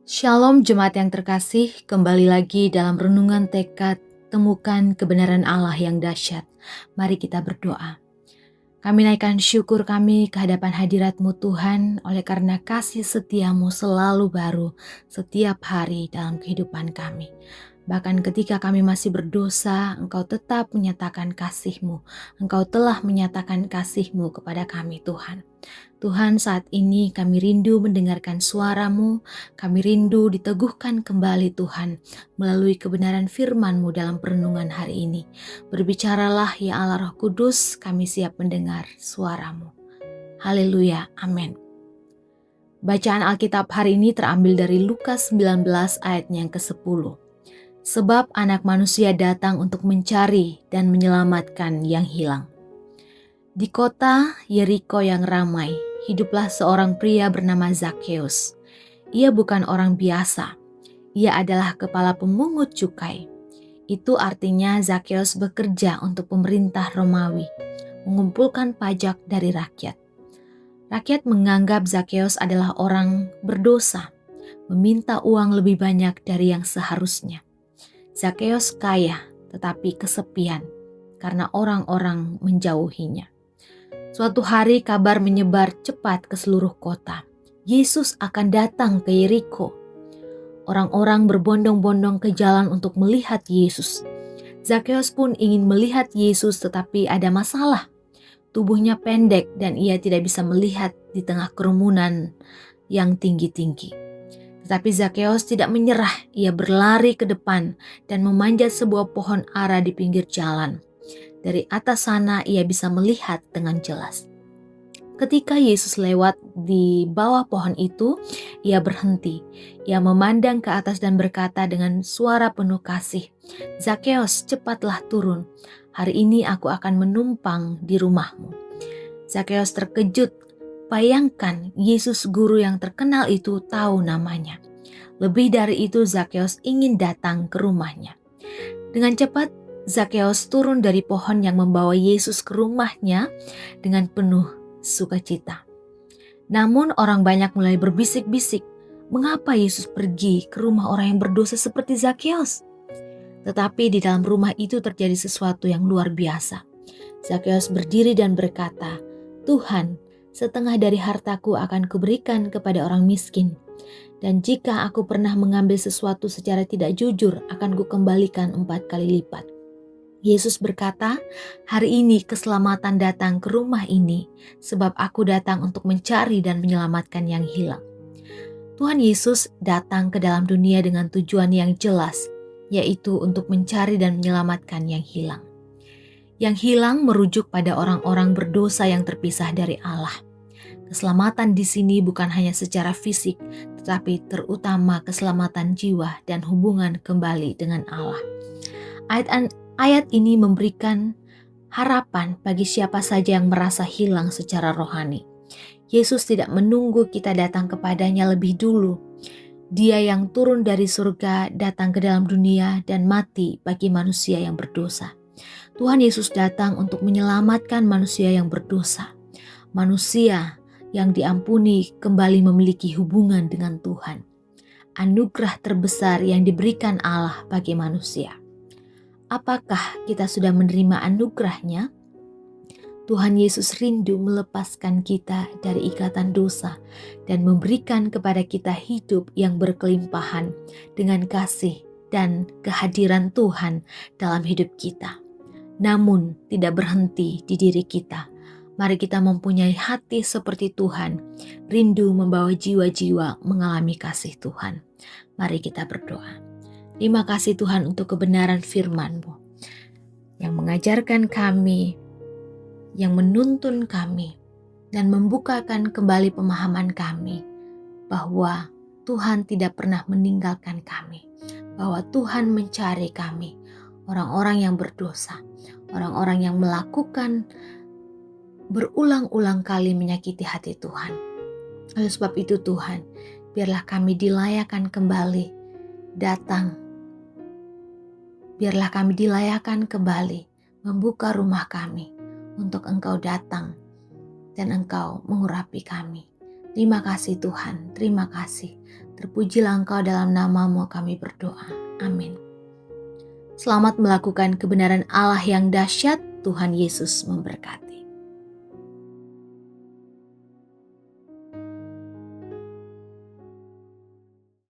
Shalom jemaat yang terkasih, kembali lagi dalam renungan tekad temukan kebenaran Allah yang dahsyat. Mari kita berdoa. Kami naikkan syukur kami ke hadapan hadirat-Mu Tuhan, oleh karena kasih setia-Mu selalu baru setiap hari dalam kehidupan kami. Bahkan ketika kami masih berdosa, Engkau tetap menyatakan kasih-Mu. Engkau telah menyatakan kasih-Mu kepada kami Tuhan. Tuhan, saat ini kami rindu mendengarkan suara-Mu, kami rindu diteguhkan kembali Tuhan melalui kebenaran firman-Mu dalam perenungan hari ini. Berbicaralah ya Allah Roh Kudus, kami siap mendengar suara-Mu. Haleluya, amin. Bacaan Alkitab hari ini terambil dari Lukas 19 ayatnya yang ke-10. Sebab anak manusia datang untuk mencari dan menyelamatkan yang hilang. Di kota Yeriko yang ramai, hiduplah seorang pria bernama Zakheus. Ia bukan orang biasa. Ia adalah kepala pemungut cukai. Itu artinya Zakheus bekerja untuk pemerintah Romawi, mengumpulkan pajak dari rakyat. Rakyat menganggap Zakheus adalah orang berdosa, meminta uang lebih banyak dari yang seharusnya. Zakheus kaya tetapi kesepian karena orang-orang menjauhinya. Suatu hari kabar menyebar cepat ke seluruh kota. Yesus akan datang ke Yeriko. Orang-orang berbondong-bondong ke jalan untuk melihat Yesus. Zakheus pun ingin melihat Yesus tetapi ada masalah. Tubuhnya pendek dan ia tidak bisa melihat di tengah kerumunan yang tinggi-tinggi. Tetapi Zakheus tidak menyerah. Ia berlari ke depan dan memanjat sebuah pohon ara di pinggir jalan. Dari atas sana ia bisa melihat dengan jelas. Ketika Yesus lewat di bawah pohon itu, ia berhenti. Ia memandang ke atas dan berkata dengan suara penuh kasih, "Zakheus, cepatlah turun. Hari ini aku akan menumpang di rumahmu." Zakheus terkejut. Bayangkan, Yesus guru yang terkenal itu tahu namanya. Lebih dari itu, Zakheus ingin datang ke rumahnya. Dengan cepat, Zakheus turun dari pohon yang membawa Yesus ke rumahnya dengan penuh sukacita. Namun orang banyak mulai berbisik-bisik, mengapa Yesus pergi ke rumah orang yang berdosa seperti Zakheus? Tetapi di dalam rumah itu terjadi sesuatu yang luar biasa. Zakheus berdiri dan berkata, "Tuhan, setengah dari hartaku akan kuberikan kepada orang miskin. Dan jika aku pernah mengambil sesuatu secara tidak jujur, akan kukembalikan 4 kali lipat." Yesus berkata, "Hari ini keselamatan datang ke rumah ini, sebab aku datang untuk mencari dan menyelamatkan yang hilang." Tuhan Yesus datang ke dalam dunia dengan tujuan yang jelas, yaitu untuk mencari dan menyelamatkan yang hilang. Yang hilang merujuk pada orang-orang berdosa yang terpisah dari Allah. Keselamatan di sini bukan hanya secara fisik, tetapi terutama keselamatan jiwa dan hubungan kembali dengan Allah. Ayat ini memberikan harapan bagi siapa saja yang merasa hilang secara rohani. Yesus tidak menunggu kita datang kepadanya lebih dulu. Dia yang turun dari surga datang ke dalam dunia dan mati bagi manusia yang berdosa. Tuhan Yesus datang untuk menyelamatkan manusia yang berdosa. Manusia yang diampuni kembali memiliki hubungan dengan Tuhan. Anugerah terbesar yang diberikan Allah bagi manusia. Apakah kita sudah menerima anugerahnya? Tuhan Yesus rindu melepaskan kita dari ikatan dosa dan memberikan kepada kita hidup yang berkelimpahan dengan kasih dan kehadiran Tuhan dalam hidup kita. Namun tidak berhenti di diri kita. Mari kita mempunyai hati seperti Tuhan, rindu membawa jiwa-jiwa mengalami kasih Tuhan. Mari kita berdoa. Terima kasih Tuhan untuk kebenaran firman-Mu yang mengajarkan kami, yang menuntun kami, dan membukakan kembali pemahaman kami bahwa Tuhan tidak pernah meninggalkan kami, bahwa Tuhan mencari kami, orang-orang yang berdosa, orang-orang yang melakukan berulang-ulang kali menyakiti hati Tuhan. Oleh sebab itu Tuhan, biarlah kami dilayakan kembali datang. Biarlah kami dilayakan kembali membuka rumah kami untuk Engkau datang dan Engkau mengurapi kami. Terima kasih Tuhan, terima kasih. Terpujilah Engkau, dalam nama-Mu kami berdoa. Amin. Selamat melakukan kebenaran Allah yang dahsyat. Tuhan Yesus memberkati.